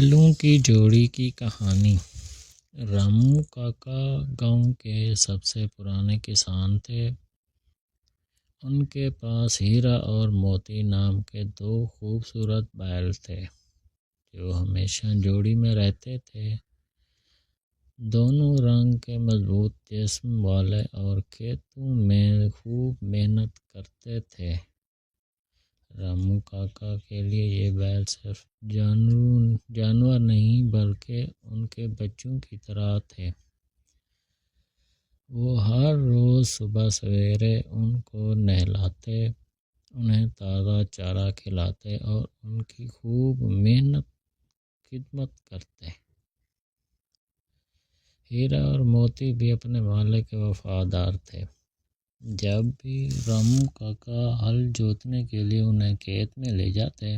بیلوں کی جوڑی کی کہانی۔ رامو کاکا گاؤں کے سب سے پرانے کسان تھے۔ ان کے پاس ہیرا اور موتی نام کے دو خوبصورت بیل تھے جو ہمیشہ جوڑی میں رہتے تھے۔ دونوں رنگ کے مضبوط جسم والے اور کھیتوں میں خوب محنت کرتے تھے۔ رامو کاکا کے لیے یہ بیل صرف جانور نہیں بلکہ ان کے بچوں کی طرح تھے۔ وہ ہر روز صبح سویرے ان کو نہلاتے، انہیں تازہ چارہ کھلاتے اور ان کی خوب خدمت کرتے۔ ہیرا اور موتی بھی اپنے مالک کے وفادار تھے۔ جب بھی رامو کاکا ہل جوتنے کے لیے انہیں کھیت میں لے جاتے،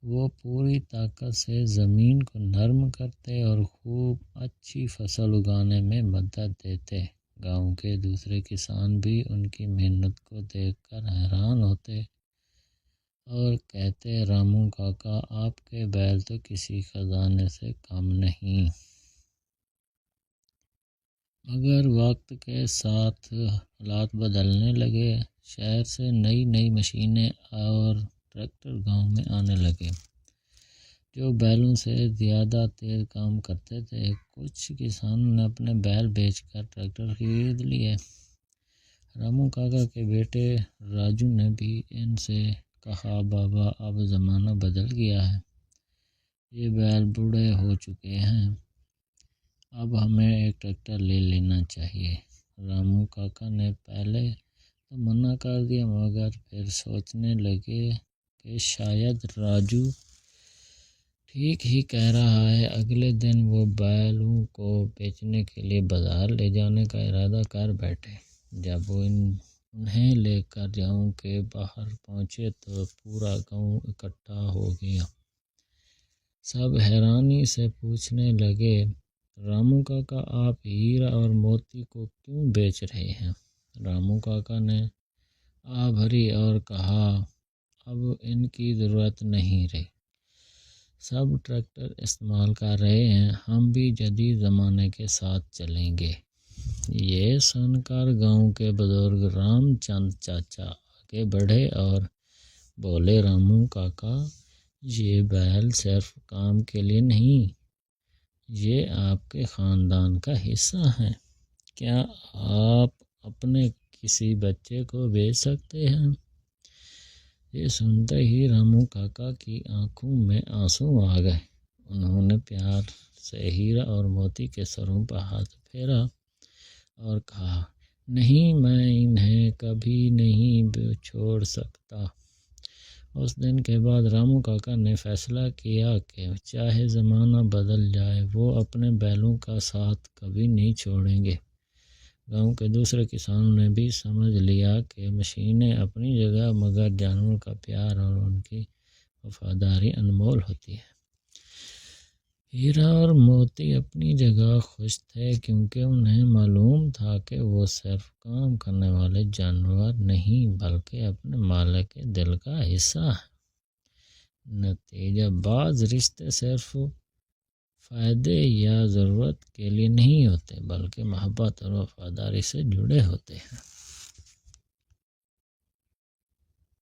وہ پوری طاقت سے زمین کو نرم کرتے اور خوب اچھی فصل اگانے میں مدد دیتے۔ گاؤں کے دوسرے کسان بھی ان کی محنت کو دیکھ کر حیران ہوتے اور کہتے، رامو کاکا، آپ کے بیل تو کسی خزانے سے کم نہیں۔ مگر وقت کے ساتھ حالات بدلنے لگے۔ شہر سے نئی مشینیں اور ٹریکٹر گاؤں میں آنے لگے جو بیلوں سے زیادہ تیز کام کرتے تھے۔ کچھ کسانوں نے اپنے بیل بیچ کر ٹریکٹر خرید لیے۔ رامو کاکا کے بیٹے راجو نے بھی ان سے کہا، بابا، اب زمانہ بدل گیا ہے، یہ بیل بوڑھے ہو چکے ہیں، اب ہمیں ایک ٹریکٹر لے لینا چاہیے۔ رامو کاکا نے پہلے تو منع کر دیا مگر پھر سوچنے لگے کہ شاید راجو ٹھیک ہی کہہ رہا ہے۔ اگلے دن وہ بیلوں کو بیچنے کے لیے بازار لے جانے کا ارادہ کر بیٹھے۔ جب وہ انہیں لے کر گاؤں کے باہر پہنچے تو پورا گاؤں اکٹھا ہو گیا۔ سب حیرانی سے پوچھنے لگے، رامو کاکا، آپ ہیرا اور موتی کو کیوں بیچ رہے ہیں؟ رامو کاکا نے آہ بھری اور کہا، اب ان کی ضرورت نہیں رہی، سب ٹریکٹر استعمال کر رہے ہیں، ہم بھی جدید زمانے کے ساتھ چلیں گے۔ یہ سن کر گاؤں کے بزرگ رام چند چاچا آگے بڑھے اور بولے، رامو کاکا، یہ بیل صرف کام کے لیے نہیں، یہ آپ کے خاندان کا حصہ ہے، کیا آپ اپنے کسی بچے کو بیچ سکتے ہیں؟ یہ سنتے ہی رامو کاکا کی آنکھوں میں آنسو آ گئے۔ انہوں نے پیار سے ہیرا اور موتی کے سروں پر ہاتھ پھیرا اور کہا، نہیں، میں انہیں کبھی نہیں چھوڑ سکتا۔ اس دن کے بعد رامو کاکا نے فیصلہ کیا کہ چاہے زمانہ بدل جائے وہ اپنے بیلوں کا ساتھ کبھی نہیں چھوڑیں گے۔ گاؤں کے دوسرے کسانوں نے بھی سمجھ لیا کہ مشینیں اپنی جگہ مگر جانور کا پیار اور ان کی وفاداری انمول ہوتی ہے۔ ہیرا اور موتی اپنی جگہ خوش تھے کیونکہ انہیں معلوم تھا کہ وہ صرف کام کرنے والے جانور نہیں بلکہ اپنے مالک کے دل کا حصہ ہیں۔ نتیجہ، بعض رشتے صرف فائدے یا ضرورت کے لیے نہیں ہوتے بلکہ محبت اور وفاداری سے جڑے ہوتے ہیں۔